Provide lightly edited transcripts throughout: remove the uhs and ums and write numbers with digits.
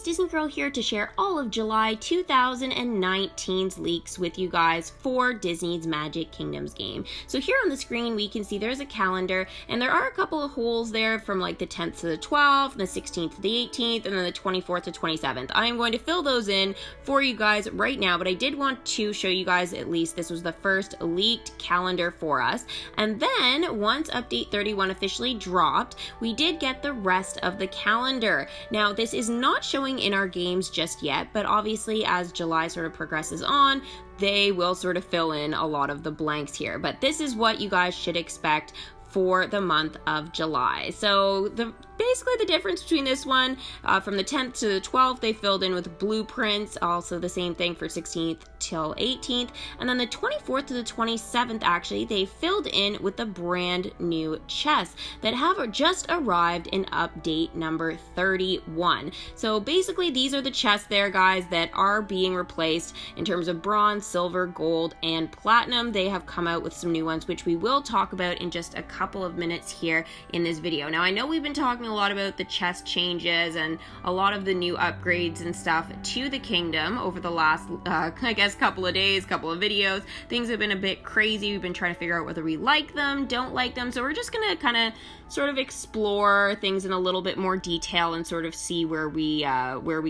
it's Disney Girl here to share all of July 2019's leaks with you guys for Disney's Magic Kingdoms game. So here on the screen we can see there's a calendar, and there are a couple of holes there from like the 10th to the 12th, the 16th to the 18th, and then the 24th to 27th. I am going to fill those in for you guys right now, but I did want to show you guys at least this was the first leaked calendar for us. And then once update 31 officially dropped, we did get the rest of the calendar. Now this is not showing in our games just yet, but obviously as July sort of progresses on, they will sort of fill in a lot of the blanks here. But this is what you guys should expect for the month of July. So basically the difference between this one from the 10th to the 12th, they filled in with blueprints, also the same thing for 16th till 18th, and then the 24th to the 27th actually they filled in with the brand new chests that have just arrived in update number 31. So basically these are the chests there, guys, that are being replaced in terms of bronze, silver, gold, and platinum. They have come out with some new ones which we will talk about in just a couple of minutes here in this video. Now I know we've been talking a lot about the chest changes and a lot of the new upgrades and stuff to the kingdom over the last I guess couple of days, couple of videos. Things have been a bit crazy. We've been trying to figure out whether we like them, don't like them, so we're just gonna kind of sort of explore things in a little bit more detail and sort of see where we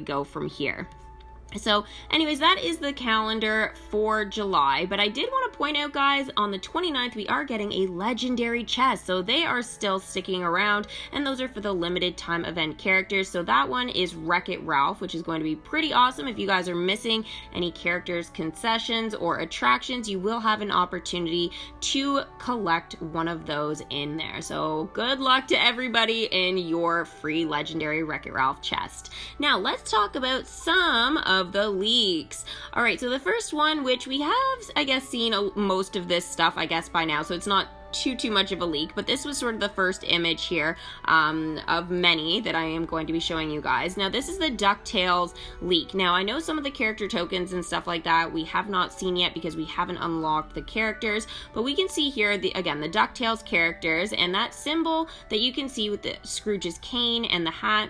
go from here. So anyways, that is the calendar for July, but I did want to point out, guys, on the 29th we are getting a legendary chest, so they are still sticking around, and those are for the limited time event characters. So that one is Wreck-It Ralph, which is going to be pretty awesome. If you guys are missing any characters, concessions, or attractions, you will have an opportunity to collect one of those in there. So good luck to everybody in your free legendary Wreck-It Ralph chest. Now let's talk about some of the leaks. All right, so the first one, which we have, I guess, seen most of this stuff, I guess, by now, so it's not too much of a leak, but this was sort of the first image here of many that I am going to be showing you guys. Now this is the DuckTales leak. Now I know some of the character tokens and stuff like that we have not seen yet because we haven't unlocked the characters, but we can see here again the DuckTales characters, and that symbol that you can see with the Scrooge's cane and the hat,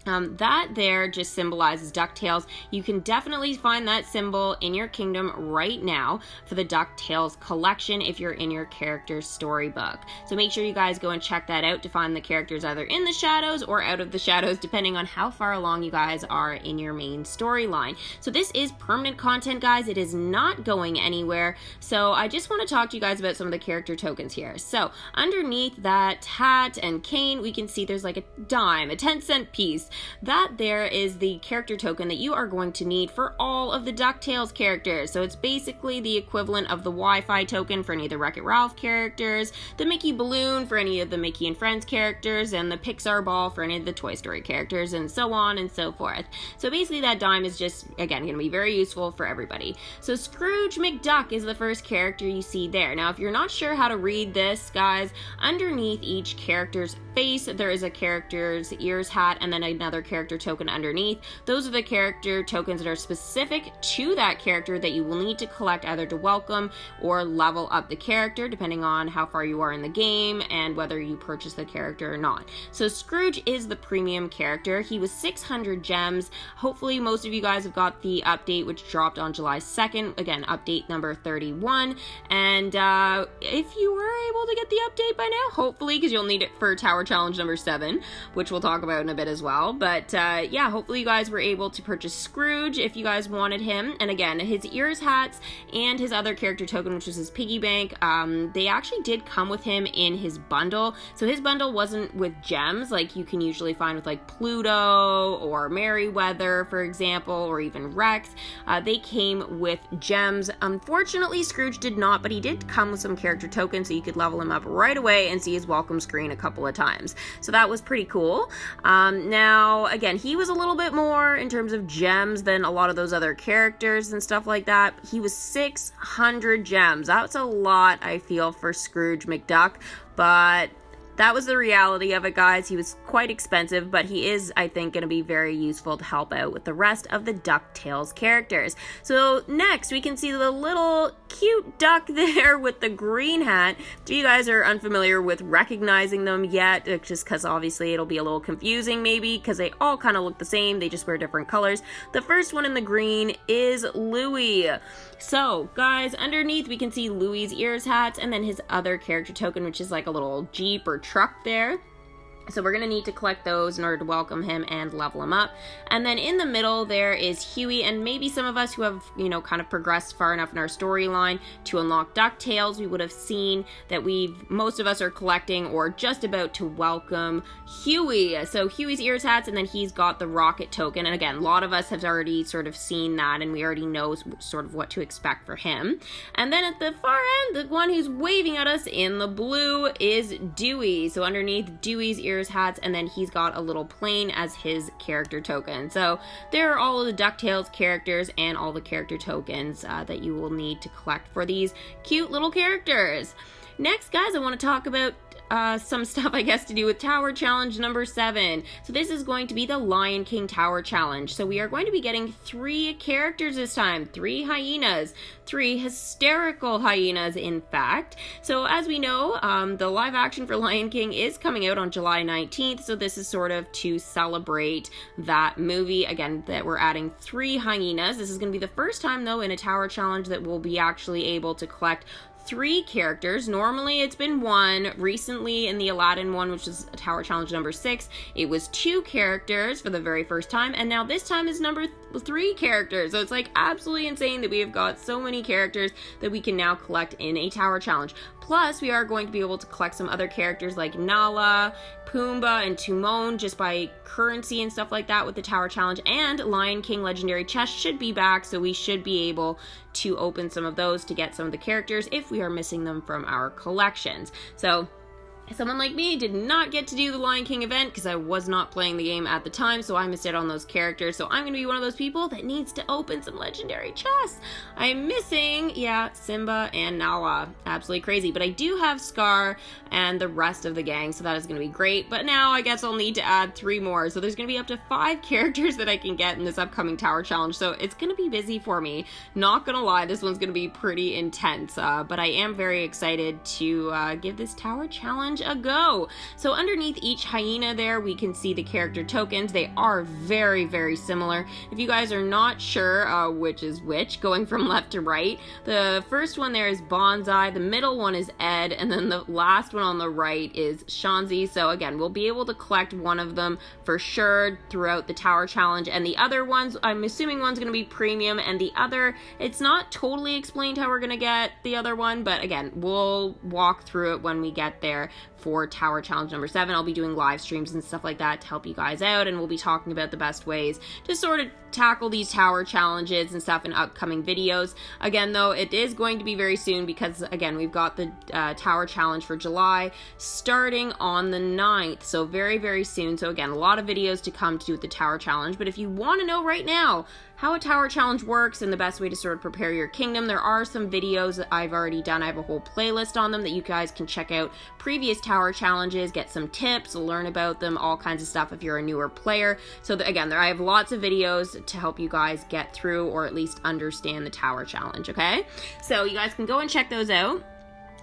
that there just symbolizes DuckTales. You can definitely find that symbol in your kingdom right now for the DuckTales collection if you're in your character's storybook. So make sure you guys go and check that out to find the characters either in the shadows or out of the shadows, depending on how far along you guys are in your main storyline. So this is permanent content, guys. It is not going anywhere. So I just want to talk to you guys about some of the character tokens here. So underneath that hat and cane, we can see there's like a dime, a 10-cent piece. That there is the character token that you are going to need for all of the DuckTales characters. So it's basically the equivalent of the Wi-Fi token for any of the Wreck-It Ralph characters, the Mickey balloon for any of the Mickey and Friends characters, and the Pixar ball for any of the Toy Story characters, and so on and so forth. So basically that dime is just, again, going to be very useful for everybody. So Scrooge McDuck is the first character you see there. Now if you're not sure how to read this, guys, underneath each character's face there is a character's ears hat and then another character token underneath. Those are the character tokens that are specific to that character that you will need to collect either to welcome or level up the character, depending on how far you are in the game and whether you purchase the character or not. So Scrooge is the premium character. He was 600 gems. Hopefully most of you guys have got the update which dropped on July 2nd. Again, update number 31. And if you were able to get the update by now, hopefully, because you'll need it for Tower Challenge number 7, which we'll talk about in a bit as well. But yeah, hopefully you guys were able to purchase Scrooge if you guys wanted him. And again, his ears hats and his other character token, which was his piggy bank, they actually did come with him in his bundle. So his bundle wasn't with gems like you can usually find with like Pluto or Merryweather, for example, or even Rex. They came with gems. Unfortunately, Scrooge did not, but he did come with some character tokens, so you could level him up right away and see his welcome screen a couple of times. So that was pretty cool. Now, again, he was a little bit more in terms of gems than a lot of those other characters and stuff like that. He was 600 gems. That's a lot, I feel, for Scrooge McDuck, but that was the reality of it, guys. He was quite expensive, but he is, I think, going to be very useful to help out with the rest of the DuckTales characters. So next, we can see the little cute duck there with the green hat. If you guys are unfamiliar with recognizing them yet, just because obviously it'll be a little confusing maybe, because they all kind of look the same, they just wear different colors. The first one in the green is Louis. So, guys, underneath we can see Louis' ears hats and then his other character token, which is like a little Jeep or truck there. So we're going to need to collect those in order to welcome him and level him up. And then in the middle there is Huey, and maybe some of us who have, you know, kind of progressed far enough in our storyline to unlock DuckTales, we would have seen that most of us are collecting or just about to welcome Huey. So Huey's ears hats, and then he's got the rocket token. And again, a lot of us have already sort of seen that, and we already know sort of what to expect for him. And then at the far end, the one who's waving at us in the blue is Dewey. So underneath Dewey's ears hats, and then he's got a little plane as his character token. So there are all of the DuckTales characters and all the character tokens that you will need to collect for these cute little characters. Next, guys, I want to talk about some stuff, I guess, to do with Tower Challenge number 7. So this is going to be the Lion King Tower Challenge. So we are going to be getting 3 characters this time, 3 hyenas, 3 hysterical hyenas, in fact. So as we know, the live action for Lion King is coming out on July 19th. So this is sort of to celebrate that movie. Again, that we're adding 3 hyenas. This is going to be the first time, though, in a Tower Challenge that we'll be actually able to collect 3 characters. Normally it's been 1. Recently in the Aladdin one, which is Tower Challenge number 6, it was 2 characters for the very first time, and now this time is number 3 characters. So it's like absolutely insane that we have got so many characters that we can now collect in a Tower Challenge. Plus, we are going to be able to collect some other characters like Nala, Pumbaa, and Timon just by currency and stuff like that with the Tower Challenge. And Lion King Legendary Chest should be back, so we should be able to open some of those to get some of the characters if we are missing them from our collections. So someone like me did not get to do the Lion King event because I was not playing the game at the time, so I missed out on those characters. So I'm going to be one of those people that needs to open some legendary chests. I'm missing, Simba and Nala. Absolutely crazy. But I do have Scar and the rest of the gang, so that is going to be great. But now I guess I'll need to add 3 more. So there's going to be up to 5 characters that I can get in this upcoming Tower Challenge. So it's going to be busy for me. Not going to lie, this one's going to be pretty intense. But I am very excited to give this Tower Challenge a go. So underneath each hyena there, we can see the character tokens. They are very, very similar. If you guys are not sure which is which, going from left to right, the first one there is Bonsai, the middle one is Ed, and then the last one on the right is Shanzi. So again, we'll be able to collect one of them for sure throughout the Tower Challenge, and the other ones, I'm assuming one's going to be premium, and the other, it's not totally explained how we're going to get the other one, but again, we'll walk through it when we get there for Tower Challenge number 7. I'll be doing live streams and stuff like that to help you guys out, and we'll be talking about the best ways to sort of tackle these tower challenges and stuff in upcoming videos. Again, though, it is going to be very soon because, again, we've got the Tower Challenge for July starting on the 9th, so very, very soon. So again, a lot of videos to come to do with the Tower Challenge, but if you want to know right now how a Tower Challenge works and the best way to sort of prepare your kingdom, there are some videos that I've already done. I have a whole playlist on them that you guys can check out previous Tower Challenges, get some tips, learn about them, all kinds of stuff if you're a newer player. So again, I have lots of videos to help you guys get through or at least understand the Tower Challenge, okay? So you guys can go and check those out.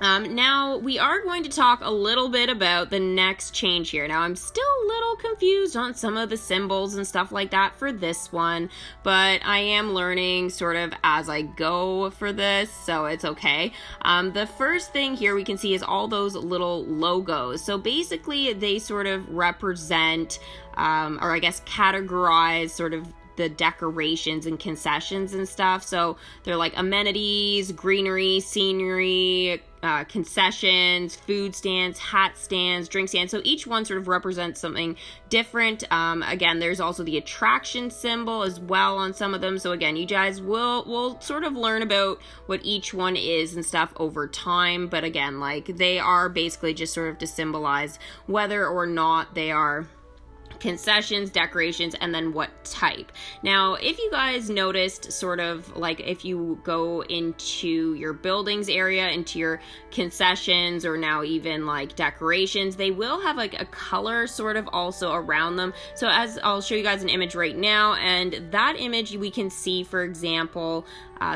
Now, we are going to talk a little bit about the next change here. Now, I'm still a little confused on some of the symbols and stuff like that for this one, but I am learning sort of as I go for this, so it's okay. The first thing here we can see is all those little logos. So basically, they sort of represent, or I guess categorize sort of the decorations and concessions and stuff. So they're like amenities, greenery, scenery, concessions, food stands, hat stands, drink stands. So each one sort of represents something different. Again, there's also the attraction symbol as well on some of them. So again, you guys will sort of learn about what each one is and stuff over time. But again, like they are basically just sort of to symbolize whether or not they are concessions, decorations, and then what type. Now, if you guys noticed, sort of like if you go into your buildings area, into your concessions, or now even like decorations, they will have like a color sort of also around them. So as I'll show you guys an image right now, and that image we can see, for example,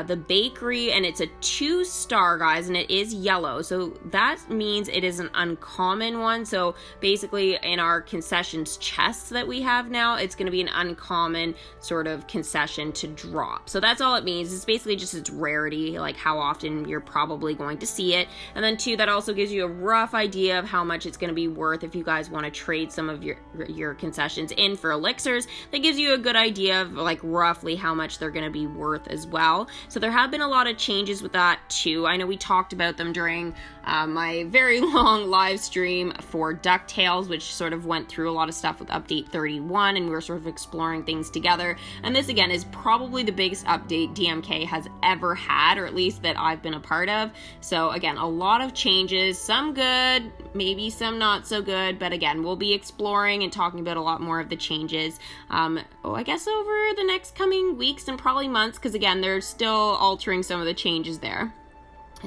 the bakery, and it's a 2-star, guys, and it is yellow. So that means it is an uncommon one. So basically in our concessions chests that we have now, it's going to be an uncommon sort of concession to drop. So that's all it means. It's basically just its rarity, like how often you're probably going to see it. And then 2, that also gives you a rough idea of how much it's going to be worth if you guys want to trade some of your concessions in for elixirs. That gives you a good idea of like roughly how much they're going to be worth as well. So there have been a lot of changes with that too. I know we talked about them during my very long live stream for DuckTales, which sort of went through a lot of stuff with update 31, and we were sort of exploring things together. And this again is probably the biggest update DMK has ever had, or at least that I've been a part of. So again, a lot of changes, some good, maybe some not so good, but again, we'll be exploring and talking about a lot more of the changes, I guess over the next coming weeks and probably months, because again, they're still altering some of the changes there.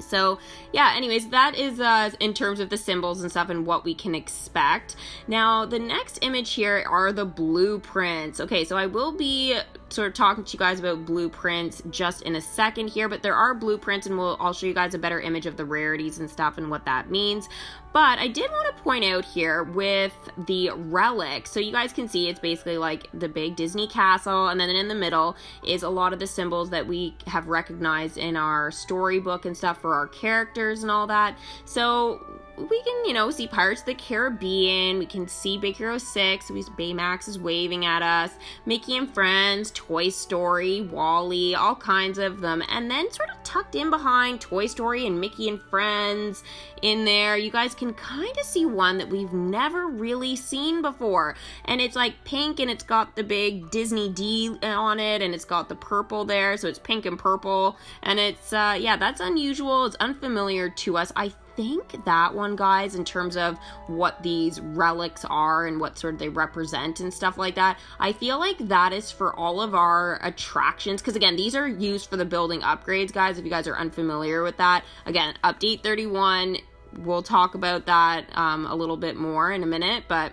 So yeah, anyways, that is in terms of the symbols and stuff and what we can expect. Now, the next image here are the blueprints. Okay, so I will be sort of talking to you guys about blueprints just in a second here, but there are blueprints, and I'll show you guys a better image of the rarities and stuff and what that means. But I did want to point out here with the relics, so you guys can see it's basically like the big Disney castle, and then in the middle is a lot of the symbols that we have recognized in our storybook and stuff for our characters and all that. So we can, see Pirates of the Caribbean, we can see Big Hero 6, Baymax is waving at us, Mickey and Friends, Toy Story, WALL-E, all kinds of them. And then sort of tucked in behind Toy Story and Mickey and Friends in there, you guys can kind of see one that we've never really seen before. And it's like pink, and it's got the big Disney D on it, and it's got the purple there, so it's pink and purple. And it's, yeah, that's unusual, it's unfamiliar to us. I think that one, guys, in terms of what these relics are and what sort of they represent and stuff like that, I feel like that is for all of our attractions, because again, these are used for the building upgrades, guys, if you guys are unfamiliar with that. Again, update 31, we'll talk about that a little bit more in a minute, but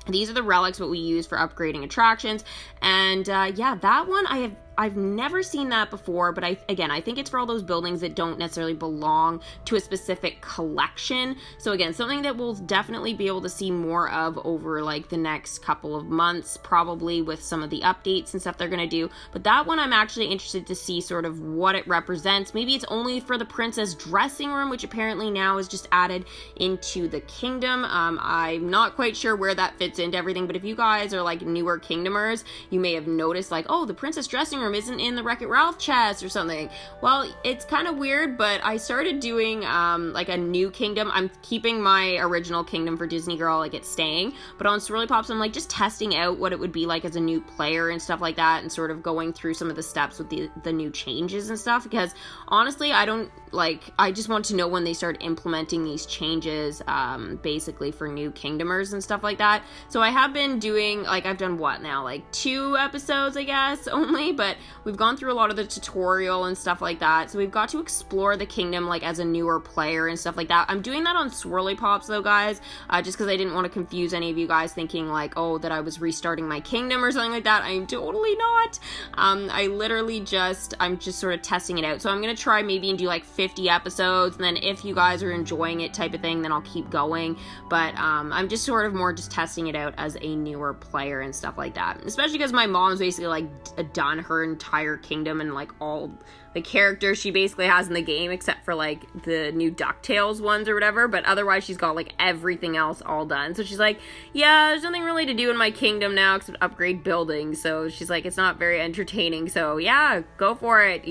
these are the relics what we use for upgrading attractions. And yeah, that one I've never seen that before, but I think it's for all those buildings that don't necessarily belong to a specific collection. So again, something that we'll definitely be able to see more of over like the next couple of months, probably with some of the updates and stuff they're going to do. But that one I'm actually interested to see sort of what it represents. Maybe it's only for the princess dressing room, which apparently now is just added into the kingdom. I'm not quite sure where that fits into everything, but if you guys are like newer kingdomers, you may have noticed like, oh, the princess dressing room isn't in the Wreck-It Ralph chest or something. Well, it's kind of weird, but I started doing like a new kingdom. I'm keeping my original kingdom for Disney Girl, like it's staying, but on Swirly Pops I'm like just testing out what it would be like as a new player and stuff like that, and sort of going through some of the steps with the new changes and stuff, because honestly I just want to know when they start implementing these changes basically for new kingdomers and stuff like that. So I have been doing, like, I've done what now, like 2 episodes I guess only, but we've gone through a lot of the tutorial and stuff like that, so we've got to explore the kingdom like as a newer player and stuff like that. I'm doing that on Swirly Pops though, guys, just because I didn't want to confuse any of you guys thinking like, oh, that I was restarting my kingdom or something like that. I'm totally not. I'm just sort of testing it out. So I'm gonna try maybe and do like 50 episodes, and then if you guys are enjoying it type of thing, then I'll keep going. But I'm just sort of more just testing it out as a newer player and stuff like that, especially because my mom's basically like done her entire kingdom and like all the characters she basically has in the game, except for like the new DuckTales ones or whatever, but otherwise she's got like everything else all done. So she's like, yeah, there's nothing really to do in my kingdom now except upgrade buildings. So she's like, it's not very entertaining, so yeah, go for it,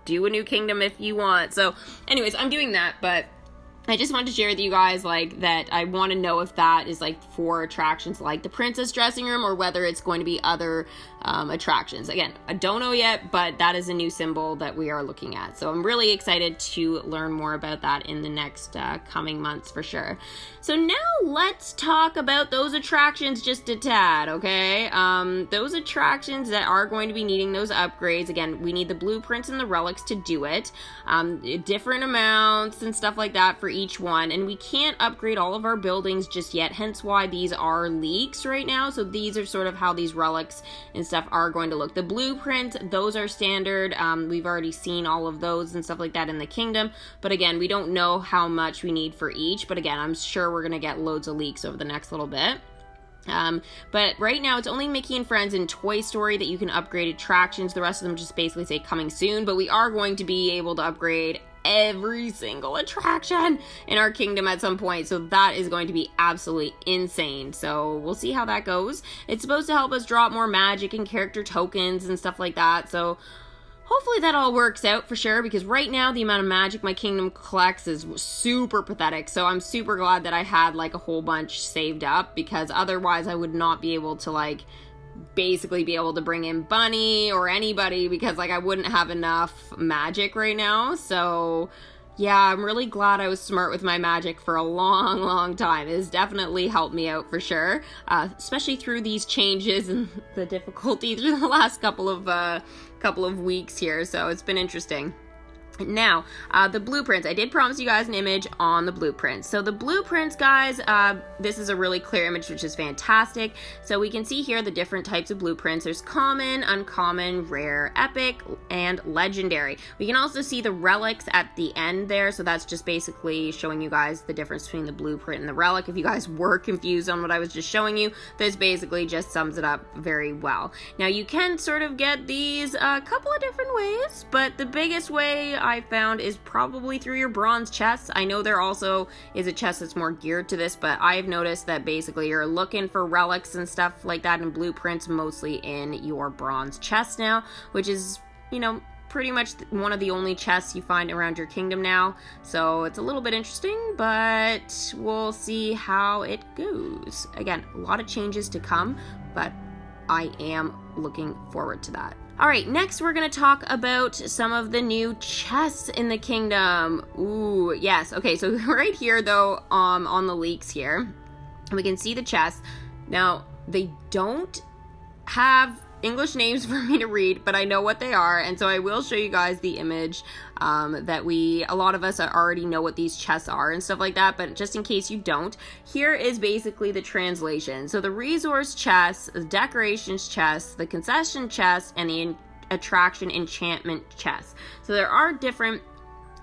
do a new kingdom if you want. So anyways, I'm doing that, but I just wanted to share with you guys, like, that I want to know if that is, like, for attractions like the princess dressing room or whether it's going to be other attractions. Again, I don't know yet, but that is a new symbol that we are looking at. So I'm really excited to learn more about that in the next coming months for sure. So now let's talk about those attractions just a tad, okay? Those attractions that are going to be needing those upgrades, again, we need the blueprints and the relics to do it. Different amounts and stuff like that for each one, and we can't upgrade all of our buildings just yet, hence why these are leaks right now. So these are sort of how these relics and stuff are going to look. The blueprints, those are standard. We've already seen all of those and stuff like that in the kingdom, but again, we don't know how much we need for each, but again, I'm sure we're gonna get loads of leaks over the next little bit. But right now it's only Mickey and Friends and Toy Story that you can upgrade attractions. The rest of them just basically say coming soon, but we are going to be able to upgrade every single attraction in our kingdom at some point, so that is going to be absolutely insane. So we'll see how that goes. It's supposed to help us drop more magic and character tokens and stuff like that, so hopefully that all works out for sure, because right now the amount of magic my kingdom collects is super pathetic. So I'm super glad that I had like a whole bunch saved up, because otherwise I would not be able to like basically be able to bring in Bunny or anybody, because like I wouldn't have enough magic right now. So yeah, I'm really glad I was smart with my magic for a long time. It has definitely helped me out for sure, especially through these changes and the difficulty through the last couple of weeks here. So it's been interesting. Now, the blueprints. I did promise you guys an image on the blueprints. So the blueprints, guys, this is a really clear image, which is fantastic. So we can see here the different types of blueprints. There's common, uncommon, rare, epic, and legendary. We can also see the relics at the end there. So that's just basically showing you guys the difference between the blueprint and the relic. If you guys were confused on what I was just showing you, this basically just sums it up very well. Now, you can sort of get these a couple of different ways, but the biggest way I found is probably through your bronze chests. I know there also is a chest that's more geared to this, but I've noticed that basically you're looking for relics and stuff like that and blueprints mostly in your bronze chest now, which is, you know, pretty much one of the only chests you find around your kingdom now. So it's a little bit interesting, but we'll see how it goes. Again, a lot of changes to come, but I am looking forward to that. All right, next we're going to talk about some of the new chests in the kingdom. Ooh, yes. Okay, so right here, though, on the leaks here, we can see the chests. Now, they don't have English names for me to read, but I know what they are, and so I will show you guys the image that a lot of us already know what these chests are and stuff like that, but just in case you don't, here is basically the translation. So the resource chest, the decorations chest, the concession chest, and the attraction enchantment chest. So there are different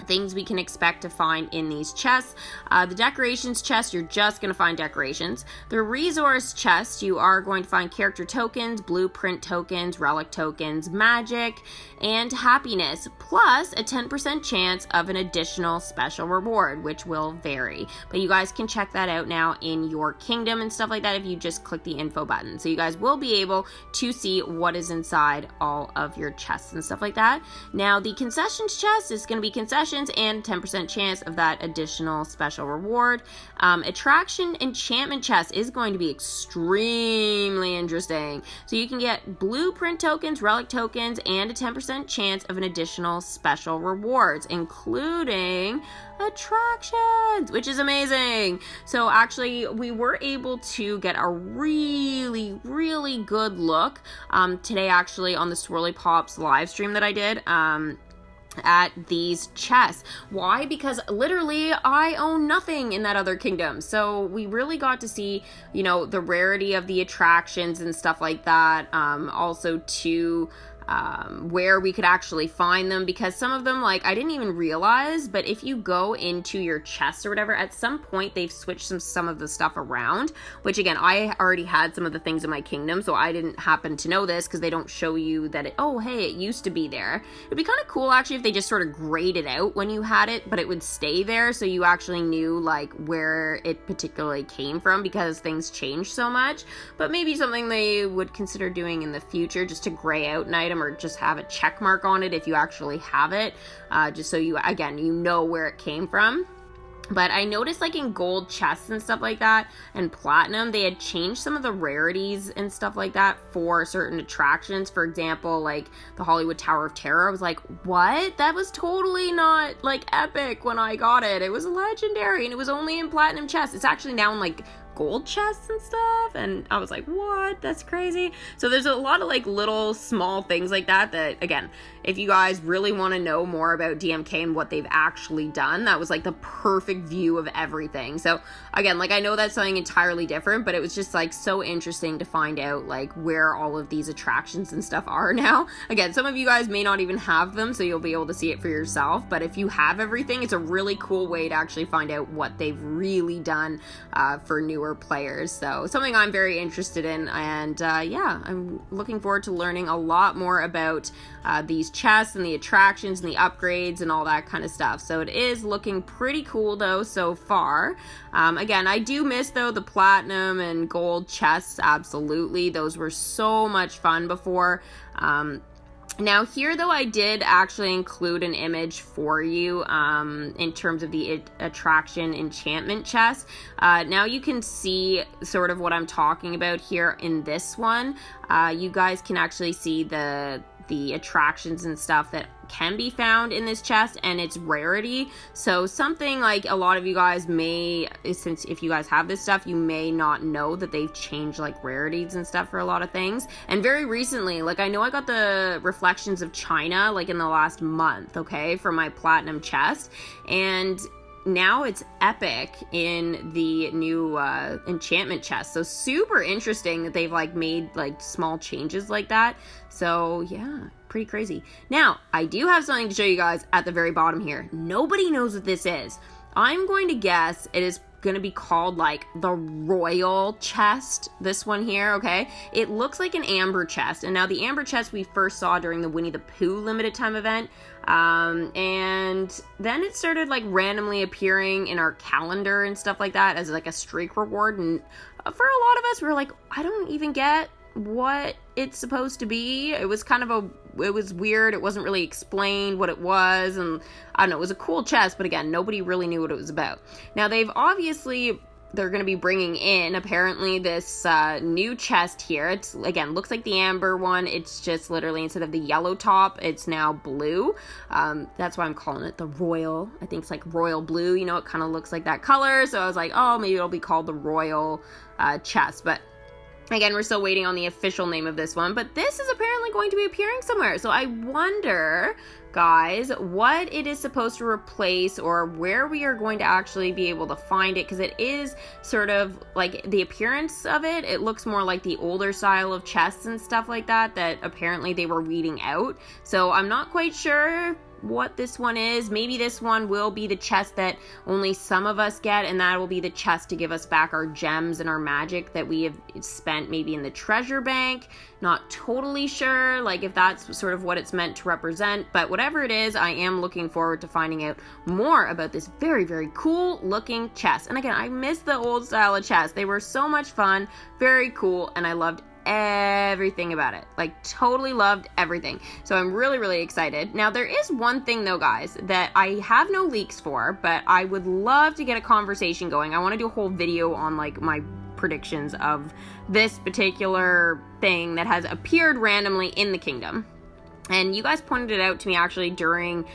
things we can expect to find in these chests. The decorations chest, you're just going to find decorations. The resource chest, you are going to find character tokens, blueprint tokens, relic tokens, magic, and happiness, plus a 10% chance of an additional special reward, which will vary. But you guys can check that out now in your kingdom and stuff like that if you just click the info button. So you guys will be able to see what is inside all of your chests and stuff like that. Now, the concessions chest is going to be concessions and 10% chance of that additional special reward. Attraction enchantment chest is going to be extremely interesting. So you can get blueprint tokens, relic tokens, and a 10% chance of an additional special rewards, including attractions, which is amazing. So actually, we were able to get a really good look today, actually, on the Swirly Pops live stream that I did. At these chests. Why? Because literally I own nothing in that other kingdom. So we really got to see, you know, the rarity of the attractions and stuff like that. Also to where we could actually find them, because some of them, like, I didn't even realize, but if you go into your chest or whatever, at some point they've switched some of the stuff around, which again, I already had some of the things in my kingdom, so I didn't happen to know this because they don't show you that oh, hey, it used to be there. It'd be kind of cool actually if they just sort of grayed it out when you had it, but it would stay there so you actually knew like where it particularly came from, because things change so much. But maybe something they would consider doing in the future, just to gray out an item or just have a check mark on it if you actually have it, just so you, again, you know where it came from. But I noticed like in gold chests and stuff like that and platinum, they had changed some of the rarities and stuff like that for certain attractions. For example, like the Hollywood Tower of Terror. I was like, what? That was totally not like epic when I got it. It was legendary and it was only in platinum chests. It's actually now in like gold chests and stuff, and I was like, what? That's crazy. So there's a lot of like little small things like that again, if you guys really want to know more about DMK and what they've actually done, that was like the perfect view of everything. So again, like I know that's something entirely different, but it was just like so interesting to find out like where all of these attractions and stuff are now. Again, some of you guys may not even have them, so you'll be able to see it for yourself, but if you have everything, it's a really cool way to actually find out what they've really done for newer players. So something I'm very interested in, and yeah, I'm looking forward to learning a lot more about these chests and the attractions and the upgrades and all that kind of stuff. So it is looking pretty cool though so far. Again, I do miss though the platinum and gold chests, absolutely. Those were so much fun before. Now here though, I did actually include an image for you in terms of the attraction enchantment chest. Now you can see sort of what I'm talking about here in this one. You guys can actually see the attractions and stuff that can be found in this chest and its rarity. So something like a lot of you guys may, since if you guys have this stuff, you may not know that they've changed like rarities and stuff for a lot of things. And very recently, like I know I got the Reflections of China like in the last month, okay, for my platinum chest, and now it's epic in the new enchantment chest. So super interesting that they've like made like small changes like that. So yeah, pretty crazy. Now I do have something to show you guys at the very bottom here. Nobody knows what this is. I'm going to guess it is going to be called like the royal chest, this one here, okay? It looks like an amber chest, and now the amber chest we first saw during the Winnie the Pooh limited time event, and then it started like randomly appearing in our calendar and stuff like that as like a streak reward, and for a lot of us we were like, I don't even get what it's supposed to be. It was kind of it was weird. It wasn't really explained what it was, and I don't know, it was a cool chest, but again, nobody really knew what it was about. Now they're going to be bringing in apparently this new chest here. It's again looks like the amber one. It's just literally instead of the yellow top, it's now blue. That's why I'm calling it the royal. I think it's like royal blue, you know, it kind of looks like that color. So I was like, oh, maybe it'll be called the royal chest, but again, we're still waiting on the official name of this one, but this is apparently going to be appearing somewhere. So I wonder, guys, what it is supposed to replace or where we are going to actually be able to find it, because it is sort of like the appearance of it. It looks more like the older style of chests and stuff like that apparently they were weeding out. So I'm not quite sure what this one is. Maybe this one will be the chest that only some of us get, and that will be the chest to give us back our gems and our magic that we have spent maybe in the treasure bank. Not totally sure like if that's sort of what it's meant to represent, but whatever it is, I am looking forward to finding out more about this very, very cool looking chest. And again, I miss the old style of chests. They were so much fun, very cool, and I loved everything about it. Like totally loved everything. So I'm really, really excited. Now there is one thing though, guys, that I have no leaks for, but I would love to get a conversation going. I want to do a whole video on like my predictions of this particular thing that has appeared randomly in the kingdom. And you guys pointed it out to me actually during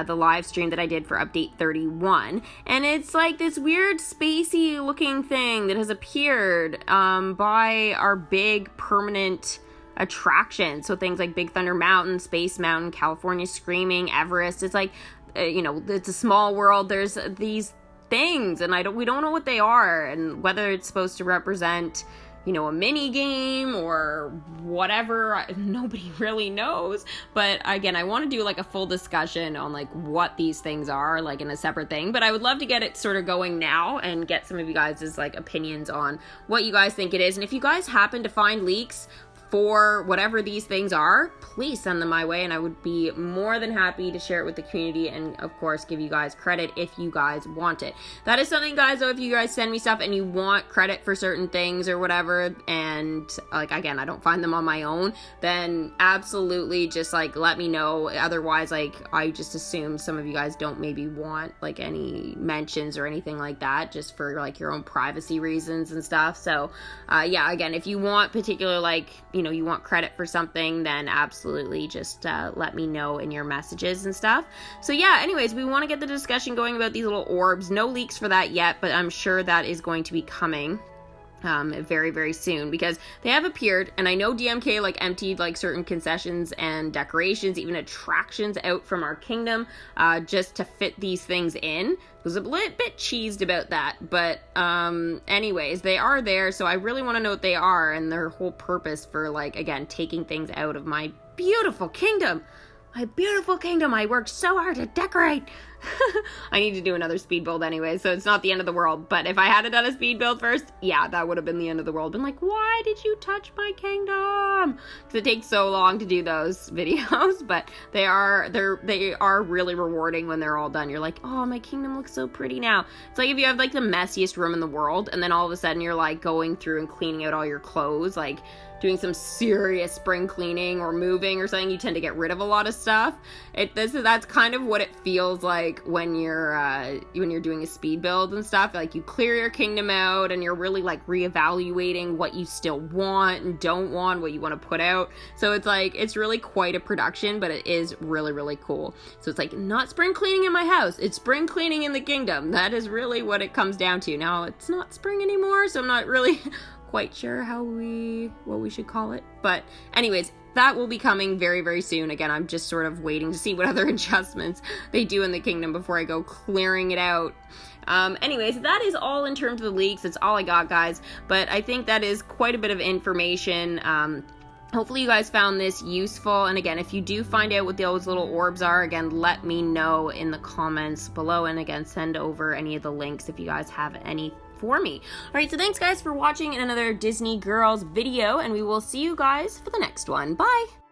the live stream that I did for update 31. And it's like this weird spacey looking thing that has appeared by our big permanent attraction. So things like Big Thunder Mountain, Space Mountain, California Screaming, Everest. It's like, you know, it's a small world. There's these things and we don't know what they are and whether it's supposed to represent, you know, a mini game or whatever. Nobody really knows. But again, I want to do like a full discussion on like what these things are, like in a separate thing. But I would love to get it sort of going now and get some of you guys' like opinions on what you guys think it is. And if you guys happen to find leaks for whatever these things are, please send them my way, and I would be more than happy to share it with the community, and of course give you guys credit if you guys want it. That is something, guys, though, if you guys send me stuff and you want credit for certain things or whatever, and like, again, I don't find them on my own, then absolutely just like let me know. Otherwise, like, I just assume some of you guys don't maybe want like any mentions or anything like that, just for like your own privacy reasons and stuff. So yeah, again, if you want particular, like, you know, you want credit for something, then absolutely just let me know in your messages and stuff. So yeah, anyways, we want to get the discussion going about these little orbs. No leaks for that yet, but I'm sure that is going to be coming very, very soon, because they have appeared, and I know DMK like emptied like certain concessions and decorations, even attractions out from our kingdom, just to fit these things in. Was a bit cheesed about that, but anyways, they are there, so I really want to know what they are and their whole purpose for, like, again, taking things out of my beautiful kingdom. My beautiful kingdom I worked so hard to decorate. I need to do another speed build anyway, so it's not the end of the world. But if I had done a speed build first, yeah, that would have been the end of the world. Been like, why did you touch my kingdom? Because it takes so long to do those videos, but they are really rewarding when they're all done. You're like, oh, my kingdom looks so pretty now. It's like if you have like the messiest room in the world, and then all of a sudden you're like going through and cleaning out all your clothes, like doing some serious spring cleaning or moving or something, you tend to get rid of a lot of stuff. That's kind of what it feels like when you're doing a speed build and stuff. Like, you clear your kingdom out and you're really like reevaluating what you still want and don't want, what you want to put out. So it's like, it's really quite a production, but it is really, really cool. So it's like, not spring cleaning in my house, it's spring cleaning in the kingdom. That is really what it comes down to. Now it's not spring anymore, so I'm not really quite sure what we should call it, but anyways, that will be coming very, very soon. Again, I'm just sort of waiting to see what other adjustments they do in the kingdom before I go clearing it out. Anyways, that is all in terms of the leaks. That's all I got, guys, but I think that is quite a bit of information. Hopefully you guys found this useful, and again, if you do find out what those little orbs are, again, let me know in the comments below, and again, send over any of the links if you guys have any for me. Alright, so thanks guys for watching another Disney Girls video, and we will see you guys for the next one. Bye!